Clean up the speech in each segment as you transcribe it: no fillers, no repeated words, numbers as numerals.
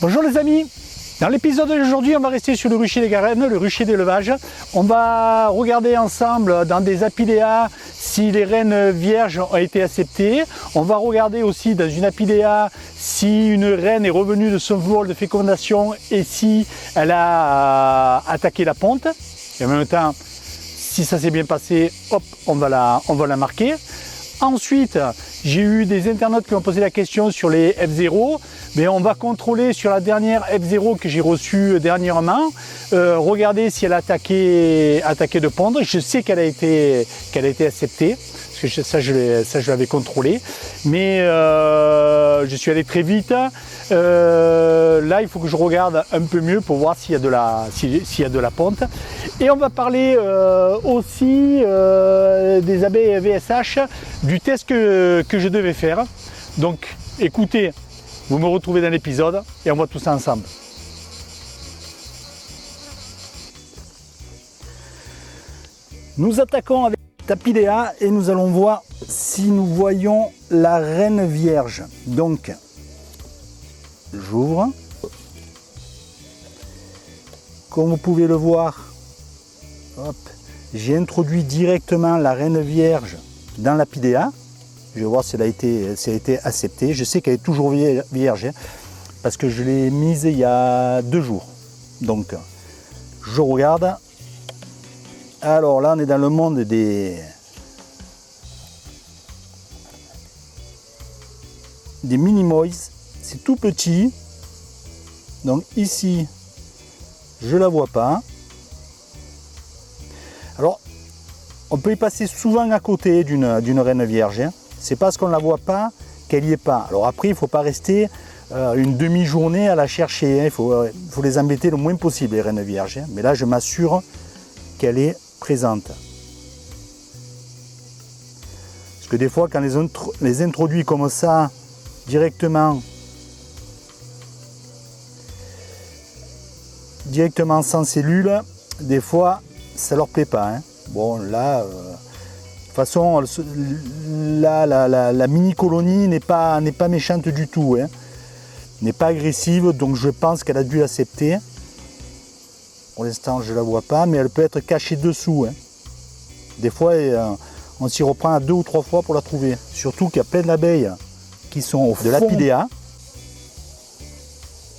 Bonjour les amis, dans l'épisode d'aujourd'hui on va rester sur le rucher des Garennes, le rucher d'élevage. On va regarder ensemble dans des apidéas si les reines vierges ont été acceptées. On va regarder aussi dans une apidéa si une reine est revenue de son vol de fécondation et si elle a attaqué la ponte. Et en même temps, si ça s'est bien passé, hop, on va la marquer. Ensuite, j'ai eu des internautes qui m'ont posé la question sur les F0. Mais on va contrôler sur la dernière F0 que j'ai reçue dernièrement, regarder si elle a attaqué de pondre. Je sais qu'elle a été acceptée, parce que ça je l'avais contrôlé. Mais je suis allé très vite. Là, il faut que je regarde un peu mieux pour voir s'il y a de la ponte. Et on va parler aussi des abeilles VSH, du test que je devais faire. Donc, écoutez. Vous me retrouvez dans l'épisode et on voit tout ça ensemble. Nous attaquons avec Tapidea et nous allons voir si nous voyons la reine vierge. Donc, j'ouvre. Comme vous pouvez le voir, j'ai introduit directement la reine vierge dans l'apidéa. Je vais voir si elle a été acceptée. Je sais qu'elle est toujours vierge, hein, parce que je l'ai mise il y a 2 jours. Donc, je regarde. Alors là, on est dans le monde des mini-moïse. C'est tout petit. Donc ici, je la vois pas. Alors, on peut y passer souvent à côté d'une reine vierge. Hein. C'est parce qu'on ne la voit pas qu'elle n'y est pas. Alors après, il ne faut pas rester une demi-journée à la chercher. Hein. Il faut les embêter le moins possible, les reines vierges. Hein. Mais là, je m'assure qu'elle est présente. Parce que des fois, quand les introduit comme ça, directement sans cellule, des fois, ça ne leur plaît pas. Hein. Bon, là... De toute façon, la mini-colonie n'est pas méchante du tout, hein. N'est pas agressive, donc je pense qu'elle a dû l'accepter. Pour l'instant, je ne la vois pas, mais elle peut être cachée dessous. Hein. Des fois, on s'y reprend à 2 ou 3 fois pour la trouver. Surtout qu'il y a plein d'abeilles qui sont au fond de l'apidéa.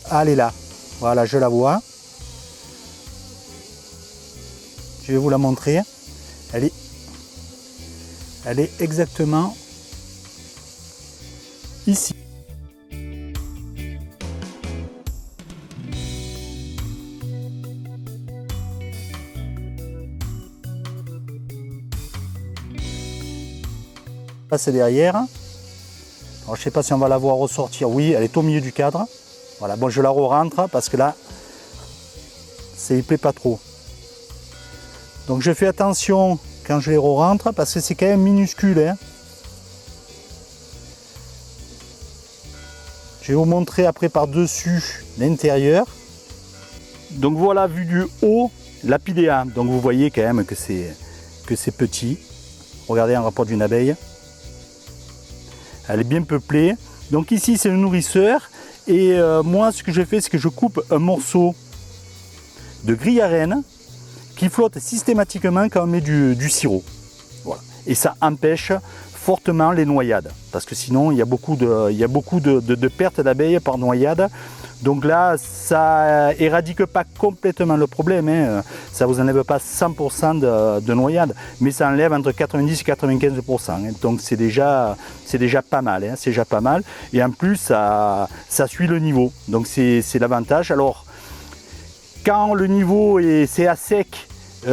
Ah, elle est là. Voilà, je la vois. Je vais vous la montrer. Elle est exactement ici. Là, c'est derrière. Alors, je ne sais pas si on va la voir ressortir. Oui, elle est au milieu du cadre. Voilà, bon, je la re-rentre parce que là, ça ne plaît pas trop. Donc, je fais attention quand je les re-rentre parce que c'est quand même minuscule. Hein. Je vais vous montrer après par-dessus l'intérieur. Donc voilà, vu du haut, l'apidéa. Donc vous voyez quand même que c'est petit. Regardez un rapport d'une abeille. Elle est bien peuplée. Donc ici c'est le nourrisseur. Et moi ce que je fais, c'est que je coupe un morceau de grille à reine qui flotte systématiquement quand on met du sirop. Voilà. Et ça empêche fortement les noyades, parce que sinon il y a beaucoup de pertes d'abeilles par noyade. Donc là, ça éradique pas complètement le problème, hein. Ça vous enlève pas 100% de noyades, mais ça enlève entre 90 et 95%. Hein. Donc c'est déjà pas mal, hein. C'est déjà pas mal. Et en plus, ça suit le niveau, donc c'est l'avantage. Alors, quand le niveau c'est à sec,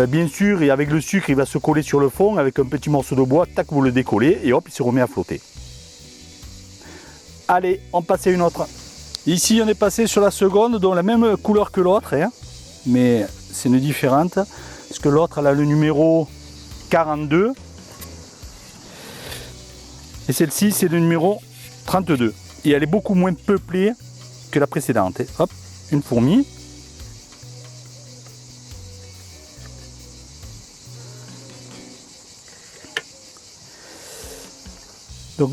bien sûr, et avec le sucre, il va se coller sur le fond avec un petit morceau de bois, tac, vous le décollez et hop, il se remet à flotter. Allez, on passe à une autre. Ici, on est passé sur la seconde, dont la même couleur que l'autre, hein, mais c'est une différente, parce que l'autre, elle a le numéro 42, et celle-ci, c'est le numéro 32, et elle est beaucoup moins peuplée que la précédente. Hop, une fourmi. Donc,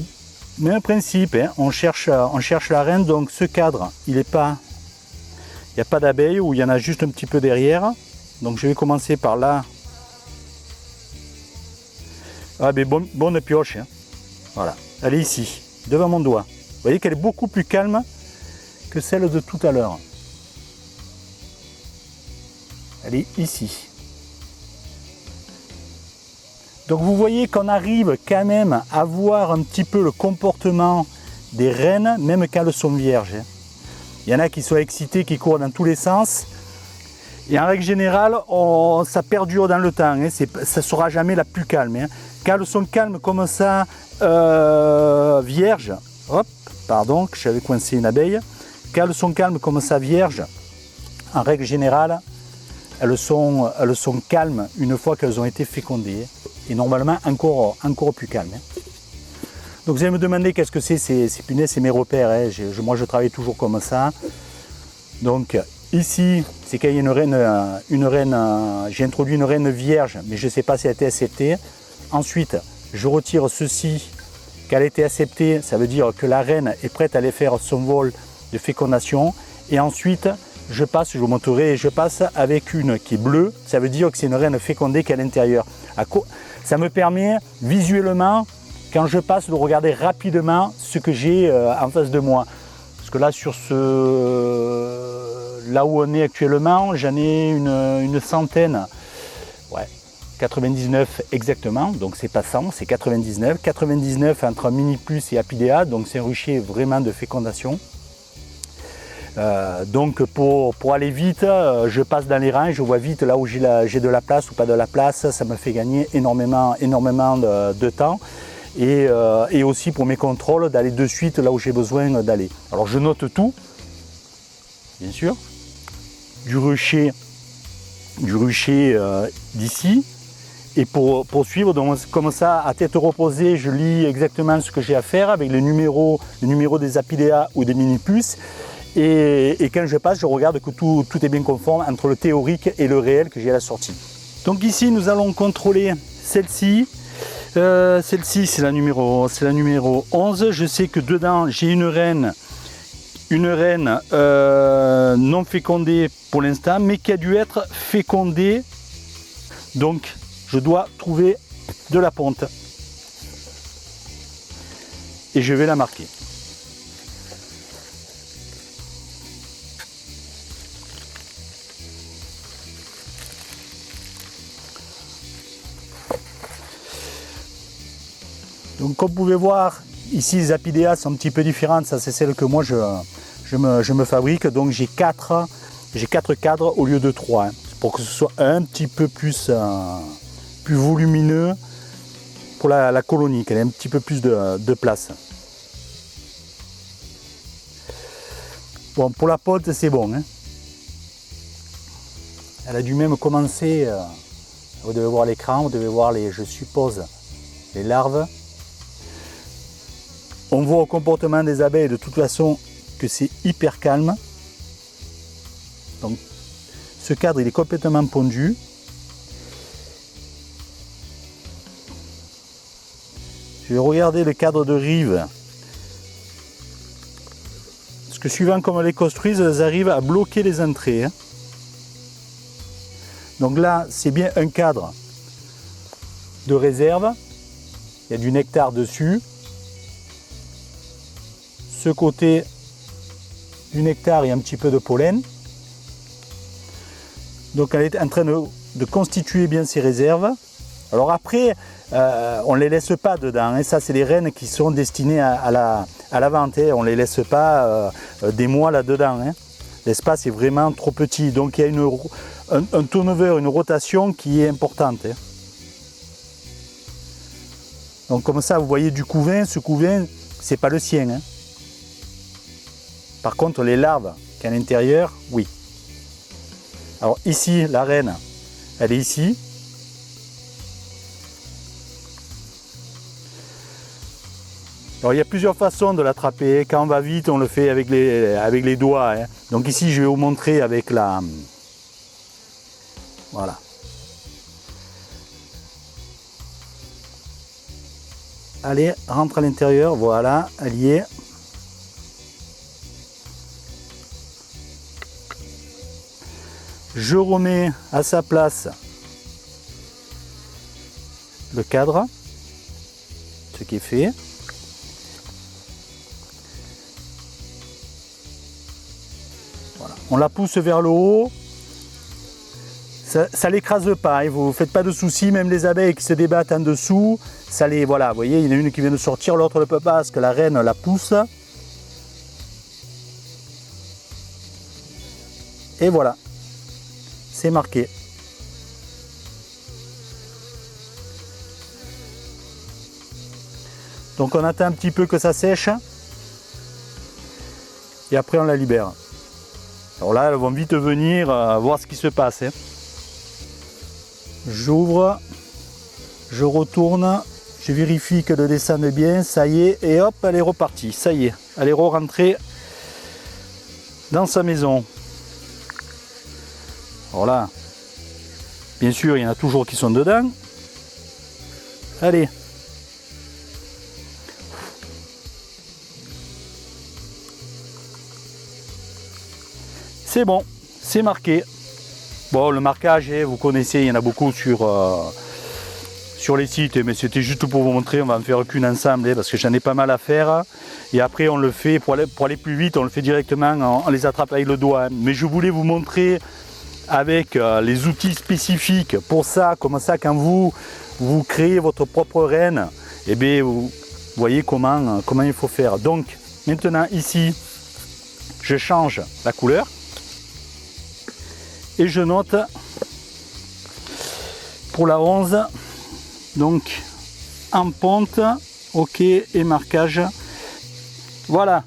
même principe, hein, on cherche la reine, donc ce cadre, il n'est pas il n'y a pas d'abeilles ou il y en a juste un petit peu derrière. Donc je vais commencer par là. Ah mais bonne pioche, hein. Voilà, elle est ici, devant mon doigt. Vous voyez qu'elle est beaucoup plus calme que celle de tout à l'heure. Elle est ici. Donc vous voyez qu'on arrive quand même à voir un petit peu le comportement des reines, même quand elles sont vierges. Il y en a qui sont excitées, qui courent dans tous les sens. Et en règle générale, ça perdure dans le temps. Hein. Ça ne sera jamais la plus calme. Hein. Quand elles sont calmes comme ça, vierges, hop, pardon, que j'avais coincé une abeille. Quand elles sont calmes comme ça, vierges, en règle générale, elles sont calmes une fois qu'elles ont été fécondées. Et normalement encore plus calmes. Hein. Donc vous allez me demander qu'est-ce que c'est ces punaises, c'est mes repères. Hein. Moi je travaille toujours comme ça. Donc ici, c'est quand il y a une reine, j'ai introduit une reine vierge, mais je ne sais pas si elle a été acceptée. Ensuite, je retire ceci, qu'elle a été acceptée, ça veut dire que la reine est prête à aller faire son vol de fécondation. Et ensuite, je vous montrerai, je passe avec une qui est bleue, ça veut dire que c'est une reine fécondée qui est à l'intérieur. Ça me permet visuellement, quand je passe, de regarder rapidement ce que j'ai en face de moi. Parce que là, là où on est actuellement, j'en ai une centaine. Ouais, 99 exactement, donc c'est pas 100, c'est 99. 99 entre Mini Plus et Apidea, donc c'est un rucher vraiment de fécondation. Donc pour aller vite, je passe dans les rangs, je vois vite là où j'ai de la place ou pas de la place, ça me fait gagner énormément de temps. Et aussi pour mes contrôles, d'aller de suite là où j'ai besoin d'aller. Alors je note tout, bien sûr, du rucher d'ici. Et pour suivre, donc, comme ça, à tête reposée, je lis exactement ce que j'ai à faire avec le numéro des Apidea ou des Mini Plus. Et quand je passe, je regarde que tout est bien conforme entre le théorique et le réel que j'ai à la sortie. Donc ici, nous allons contrôler celle-ci. Celle-ci, c'est la numéro 11. Je sais que dedans, j'ai une reine non fécondée pour l'instant, mais qui a dû être fécondée. Donc, je dois trouver de la ponte. Et je vais la marquer. Donc comme vous pouvez voir, ici les Apidea sont un petit peu différentes, ça c'est celle que moi je me fabrique, donc j'ai 4 cadres au lieu de 3, hein, pour que ce soit un petit peu plus volumineux pour la colonie, qu'elle ait un petit peu plus de place. Bon, pour la ponte c'est bon, hein. Elle a dû même commencer, vous devez voir l'écran, vous devez voir je suppose, les larves. On voit au comportement des abeilles de toute façon que c'est hyper calme. Donc ce cadre il est complètement pondu. Je vais regarder le cadre de rive. Parce que suivant comment elles les construisent, elles arrivent à bloquer les entrées. Hein. Donc là, c'est bien un cadre de réserve. Il y a du nectar dessus. Ce côté du nectar et un petit peu de pollen. Donc elle est en train de constituer bien ses réserves. Alors après, on ne les laisse pas dedans. Hein. Ça, c'est les reines qui sont destinées à la vente. Hein. On ne les laisse pas des mois là-dedans. Hein. L'espace est vraiment trop petit. Donc il y a un turnover, une rotation qui est importante. Hein. Donc comme ça, vous voyez du couvain. Ce couvain, c'est pas le sien. Hein. Par contre, les larves qui sont à l'intérieur, oui. Alors ici, la reine, elle est ici. Alors il y a plusieurs façons de l'attraper. Quand on va vite, on le fait avec les doigts. Hein. Donc ici, je vais vous montrer avec la... Voilà. Allez, rentre à l'intérieur. Voilà, elle y est. Je remets à sa place le cadre, ce qui est fait. Voilà. On la pousse vers le haut. Ça l'écrase pas, hein. Vous ne faites pas de soucis, même les abeilles qui se débattent en dessous, ça les, voilà, vous voyez, il y en a une qui vient de sortir, l'autre ne peut pas parce que la reine la pousse. Et voilà, c'est marqué. Donc on attend un petit peu que ça sèche et après on la libère. Alors là, elles vont vite venir voir ce qui se passe, hein. J'ouvre, je retourne, je vérifie que le descende bien, ça y est, et hop, elle est repartie, ça y est, elle est re-rentrée dans sa maison. Alors là, bien sûr, il y en a toujours qui sont dedans. Allez. C'est bon, c'est marqué. Bon, le marquage, vous connaissez, il y en a beaucoup sur les sites, mais c'était juste pour vous montrer, on va en faire qu'une ensemble, parce que j'en ai pas mal à faire. Et après, on le fait, pour aller plus vite, on le fait directement, on les attrape avec le doigt. Mais je voulais vous montrer avec les outils spécifiques pour ça, comme ça, quand vous créez votre propre reine, et bien, vous voyez comment il faut faire. Donc, maintenant, ici, je change la couleur. Et je note pour la 11, donc en ponte, ok, et marquage. Voilà,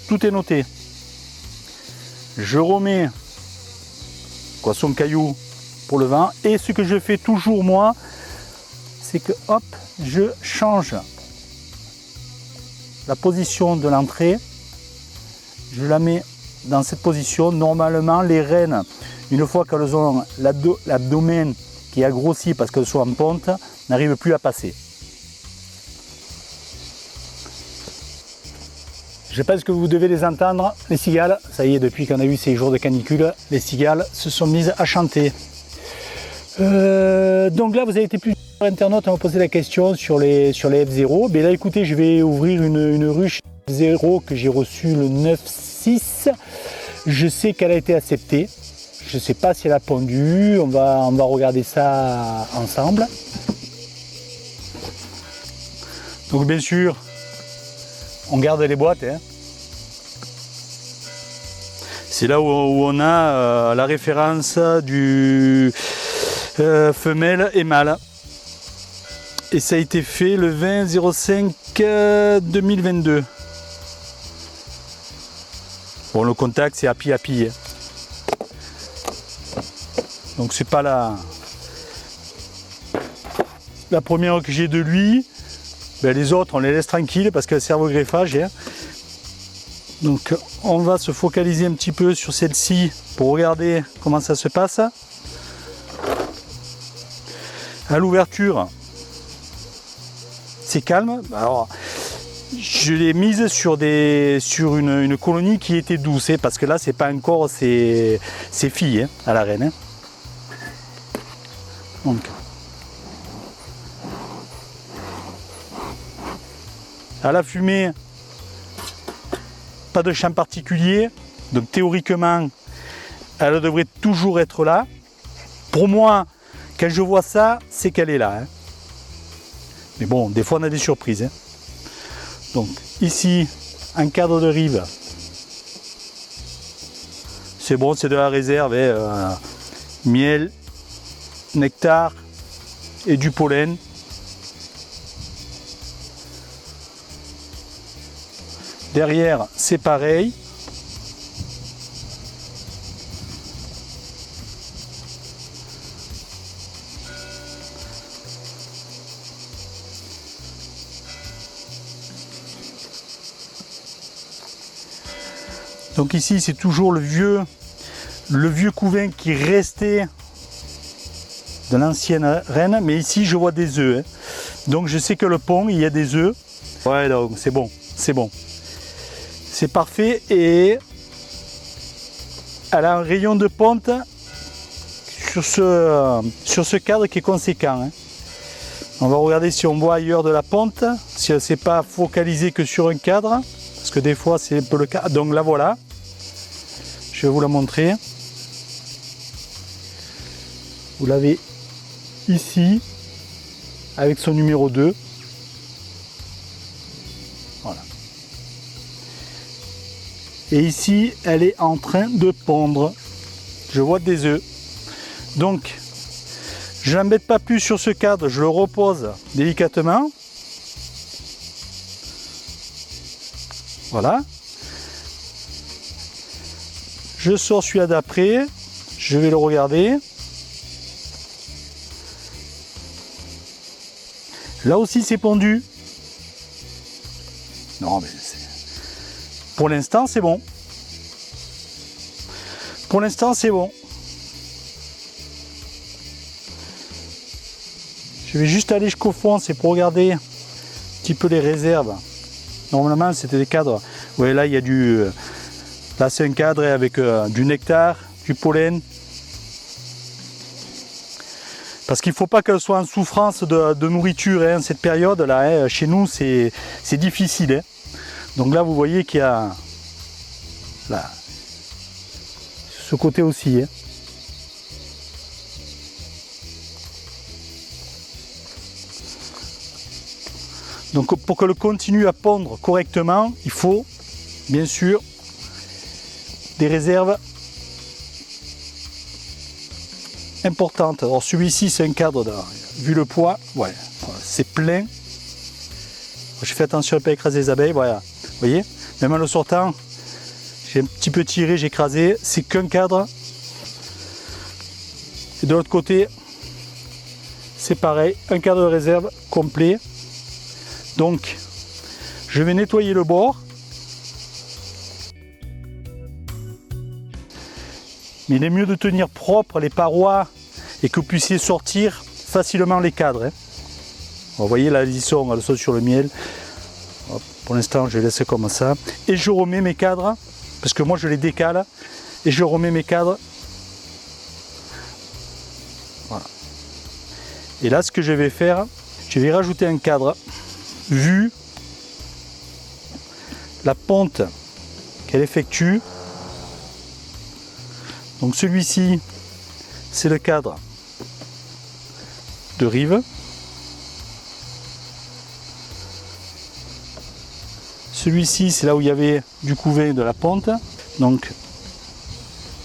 tout est noté. Je remets son caillou pour le vent. Et ce que je fais toujours moi, c'est que hop, je change la position de l'entrée. Je la mets dans cette position. Normalement, les reines, une fois qu'elles ont l'abdomen qui a grossi parce qu'elles sont en ponte, n'arrivent plus à passer. Je pense que vous devez les entendre, les cigales. Ça y est, depuis qu'on a eu ces jours de canicule, les cigales se sont mises à chanter. Donc là, vous avez été plusieurs internautes à me poser la question sur les F0. Mais là, écoutez, je vais ouvrir une ruche F0 que j'ai reçue le 9-6. Je sais qu'elle a été acceptée. Je ne sais pas si elle a pondu, on va regarder ça ensemble. Donc bien sûr, on garde les boîtes, hein. C'est là où on a la référence du femelle et mâle. Et ça a été fait le 20-05-2022. Bon, le contact c'est Happy Happy, hein. Donc c'est pas la première que j'ai de lui. Ben, les autres on les laisse tranquilles parce qu'elles servent au greffage, hein. Donc on va se focaliser un petit peu sur celle-ci pour regarder comment ça se passe. À l'ouverture, c'est calme. Alors je l'ai mise sur une colonie qui était douce, hein, parce que là c'est pas encore ses filles, hein, à la reine, hein. Donc, à la fumée, pas de champ particulier, donc théoriquement, elle devrait toujours être là. Pour moi, quand je vois ça, c'est qu'elle est là, hein. Mais bon, des fois on a des surprises, hein. Donc ici, un cadre de rive, c'est bon, c'est de la réserve, hein, miel, nectar et du pollen. Derrière, c'est pareil. Donc ici, c'est toujours le vieux couvain qui restait de l'ancienne reine, mais ici je vois des œufs, hein. Donc je sais que le pont, il y a des œufs. Ouais, donc c'est bon, c'est bon. C'est parfait et elle a un rayon de ponte sur ce cadre qui est conséquent. Hein. On va regarder si on voit ailleurs de la ponte, si elle ne s'est pas focalisée que sur un cadre, parce que des fois c'est un peu le cas. Donc là voilà, je vais vous la montrer. Vous l'avez ici, avec son numéro 2. Voilà. Et ici, elle est en train de pondre. Je vois des œufs. Donc, je n'embête pas plus sur ce cadre, je le repose délicatement. Voilà. Je sors celui-là d'après, je vais le regarder. Là aussi c'est pondu. Non mais pour l'instant c'est bon. Pour l'instant c'est bon. Je vais juste aller jusqu'au fond, c'est pour regarder un petit peu les réserves. Normalement c'était des cadres. Vous voyez là il y a du. Là c'est un cadre avec du nectar, du pollen. Parce qu'il ne faut pas qu'elle soit en souffrance de nourriture hein, cette période-là. Hein. Chez nous, c'est difficile. Hein. Donc là, vous voyez qu'il y a là, ce côté aussi. Hein. Donc pour qu'elle continue à pondre correctement, il faut bien sûr des réserves importante. Alors celui-ci c'est un cadre vu le poids, ouais, c'est plein. Je fais attention à ne pas écraser les abeilles, voilà. Vous voyez, même en le sortant, j'ai un petit peu tiré, j'ai écrasé, c'est qu'un cadre. Et de l'autre côté, c'est pareil, un cadre de réserve complet. Donc, je vais nettoyer le bord. Mais il est mieux de tenir propre les parois et que vous puissiez sortir facilement les cadres. Hein. Vous voyez là, ils sont sur le miel. Hop, pour l'instant, je les laisse comme ça. Et je remets mes cadres, parce que moi je les décale, et je remets mes cadres. Voilà. Et là, ce que je vais faire, je vais rajouter un cadre, vu la ponte qu'elle effectue. Donc celui-ci, c'est le cadre de rive. Celui-ci, c'est là où il y avait du couvain de la ponte. Donc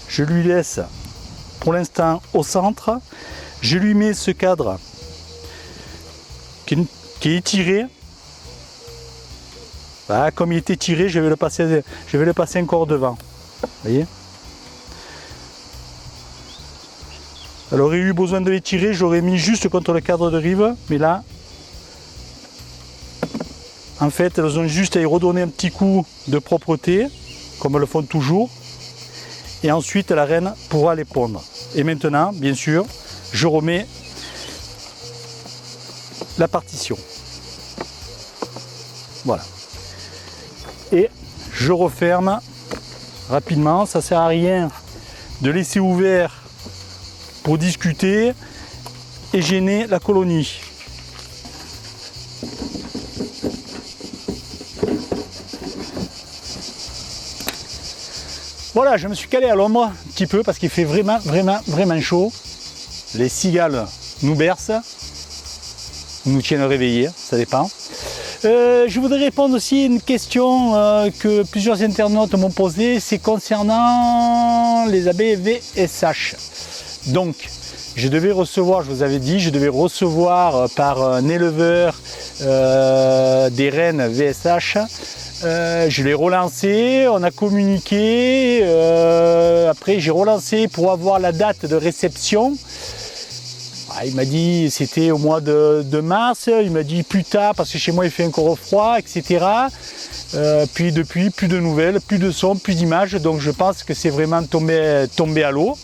je lui laisse pour l'instant au centre. Je lui mets ce cadre qui est étiré. Voilà, comme il était tiré, je vais le passer encore devant. Vous voyez ? Elle aurait eu besoin de les tirer, j'aurais mis juste contre le cadre de rive, mais là, en fait, elles ont juste à y redonner un petit coup de propreté, comme elles le font toujours, et ensuite la reine pourra les pondre. Et maintenant, bien sûr, je remets la partition. Voilà. Et je referme rapidement, ça ne sert à rien de laisser ouvert pour discuter et gêner la colonie. Voilà, je me suis calé à l'ombre un petit peu parce qu'il fait vraiment chaud. Les cigales nous bercent, nous tiennent réveillés, ça dépend. Je voudrais répondre aussi à une question que plusieurs internautes m'ont posée, c'est concernant les abeilles VSH. Donc, je devais recevoir, je vous avais dit, je devais recevoir par un éleveur des reines VSH. Je l'ai relancé, on a communiqué, après j'ai relancé pour avoir la date de réception. Il m'a dit c'était au mois de mars, il m'a dit plus tard parce que chez moi il fait encore froid, etc. Puis depuis, plus de nouvelles, plus de sons, plus d'images, donc je pense que c'est vraiment tombé à l'eau.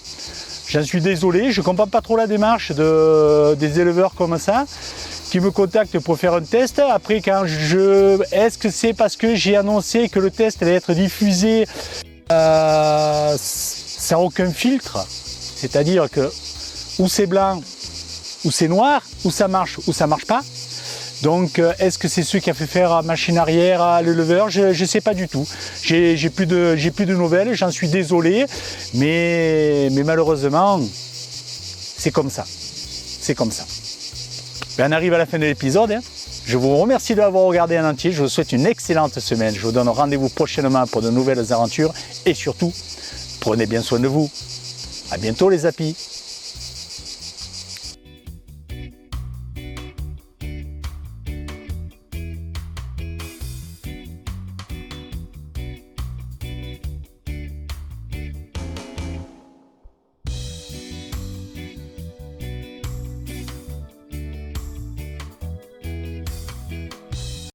J'en suis désolé, je ne comprends pas trop la démarche des éleveurs comme ça, qui me contactent pour faire un test. Après, est-ce que c'est parce que j'ai annoncé que le test allait être diffusé sans aucun filtre? C'est-à-dire que ou c'est blanc, ou c'est noir, ou ça marche pas. Donc est-ce que c'est ce qui a fait faire machine arrière à l'éleveur? Je ne sais pas du tout. J'ai plus de nouvelles, j'en suis désolé, mais malheureusement, c'est comme ça. C'est comme ça. Ben, on arrive à la fin de l'épisode. Hein. Je vous remercie de l'avoir regardé en entier. Je vous souhaite une excellente semaine. Je vous donne rendez-vous prochainement pour de nouvelles aventures. Et surtout, prenez bien soin de vous. À bientôt les apis.